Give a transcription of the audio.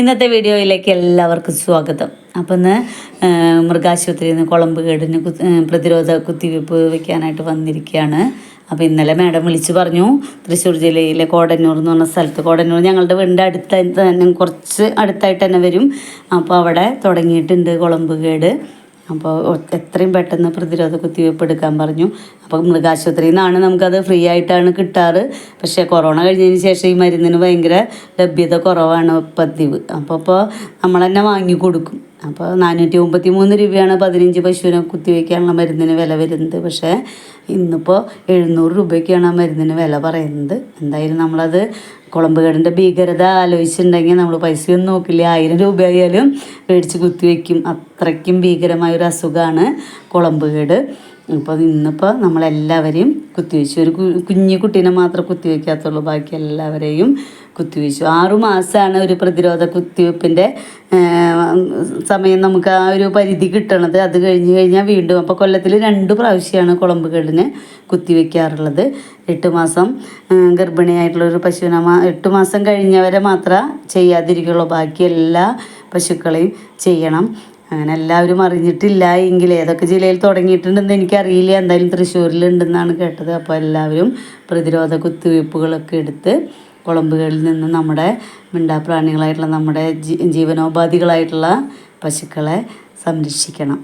ഇന്നത്തെ വീഡിയോയിലേക്ക് എല്ലാവർക്കും സ്വാഗതം. അപ്പോൾ ഇന്ന് മൃഗാശുപത്രിയിൽ നിന്ന് കുളമ്പ് കേടിന് പ്രതിരോധ കുത്തിവയ്പ്പ് വയ്ക്കാനായിട്ട് വന്നിരിക്കുകയാണ്. അപ്പോൾ ഇന്നലെ മാഡം വിളിച്ച് പറഞ്ഞു തൃശ്ശൂർ ജില്ലയിലെ കോടന്നൂർ എന്ന് പറഞ്ഞ സ്ഥലത്ത്, കോടന്നൂർ ഞങ്ങളുടെ വീടിൻ്റെ അടുത്തായിട്ട് തന്നെ, കുറച്ച് അടുത്തായിട്ട് തന്നെ വരും. അപ്പോൾ അവിടെ തുടങ്ങിയിട്ടുണ്ട് കുളമ്പ് കേട്. അപ്പോൾ എത്രയും പെട്ടെന്ന് പ്രതിരോധ കുത്തിവയ്പ്പ് എടുക്കാൻ പറഞ്ഞു. അപ്പോൾ മൃഗാശുപത്രിയിൽ നിന്നാണ് നമുക്കത് ഫ്രീ ആയിട്ടാണ് കിട്ടാറ്. പക്ഷേ കൊറോണ കഴിഞ്ഞതിന് ശേഷം ഈ മരുന്നിന് ഭയങ്കര ലഭ്യത കുറവാണ് പതിവ്. അപ്പോൾ നമ്മൾ തന്നെ വാങ്ങിക്കൊടുക്കും. അപ്പോൾ 453 രൂപയാണ് 15 പശുവിനെ കുത്തിവയ്ക്കാനുള്ള മരുന്നിന് വില വരുന്നത്. പക്ഷേ ഇന്നിപ്പോൾ 700 രൂപയ്ക്കാണ് ആ മരുന്നിന് വില പറയുന്നത്. എന്തായാലും നമ്മളത് കുളമ്പുകേടിൻ്റെ ഭീകരത ആലോചിച്ചിട്ടുണ്ടെങ്കിൽ നമ്മൾ പൈസയൊന്നും നോക്കില്ല, 1000 രൂപയായാലും മേടിച്ച് കുത്തിവയ്ക്കും. അത്രയ്ക്കും ഭീകരമായൊരു അസുഖമാണ് കുളമ്പുകേട്. അപ്പോൾ ഇന്നിപ്പോൾ നമ്മളെല്ലാവരെയും കുത്തിവെച്ചു. ഒരു കുഞ്ഞു കുട്ടീനെ മാത്രം കുത്തിവെക്കാത്തുള്ളൂ, ബാക്കി എല്ലാവരെയും കുത്തിവെച്ചു. 6 മാസമാണ് ഒരു പ്രതിരോധ കുത്തിവെപ്പിൻ്റെ സമയം, നമുക്ക് ആ ഒരു പരിധി കിട്ടണത്. അത് കഴിഞ്ഞാൽ വീണ്ടും, അപ്പോൾ കൊല്ലത്തിൽ 2 പ്രാവശ്യമാണ് കുളമ്പുകേടിന് കുത്തിവെക്കാറുള്ളത്. 8 മാസം ഗർഭിണിയായിട്ടുള്ളൊരു പശുവിനെ 8 മാസം കഴിഞ്ഞവരെ മാത്രമേ ചെയ്യാതിരിക്കുള്ളൂ, ബാക്കി എല്ലാ പശുക്കളെയും ചെയ്യണം. അങ്ങനെ എല്ലാവരും അറിഞ്ഞിട്ടില്ല എങ്കിൽ ഏതൊക്കെ ജില്ലയിൽ തുടങ്ങിയിട്ടുണ്ടെന്ന് എനിക്കറിയില്ല. എന്തായാലും തൃശ്ശൂരിലുണ്ടെന്നാണ് കേട്ടത്. അപ്പോൾ എല്ലാവരും പ്രതിരോധ കുത്തിവയ്പ്പുകളൊക്കെ എടുത്ത് കുളമ്പുകളിൽ നിന്ന് നമ്മുടെ മിണ്ടാപ്രാണികളായിട്ടുള്ള, നമ്മുടെ ജീവനോപാധികളായിട്ടുള്ള പശുക്കളെ സംരക്ഷിക്കണം.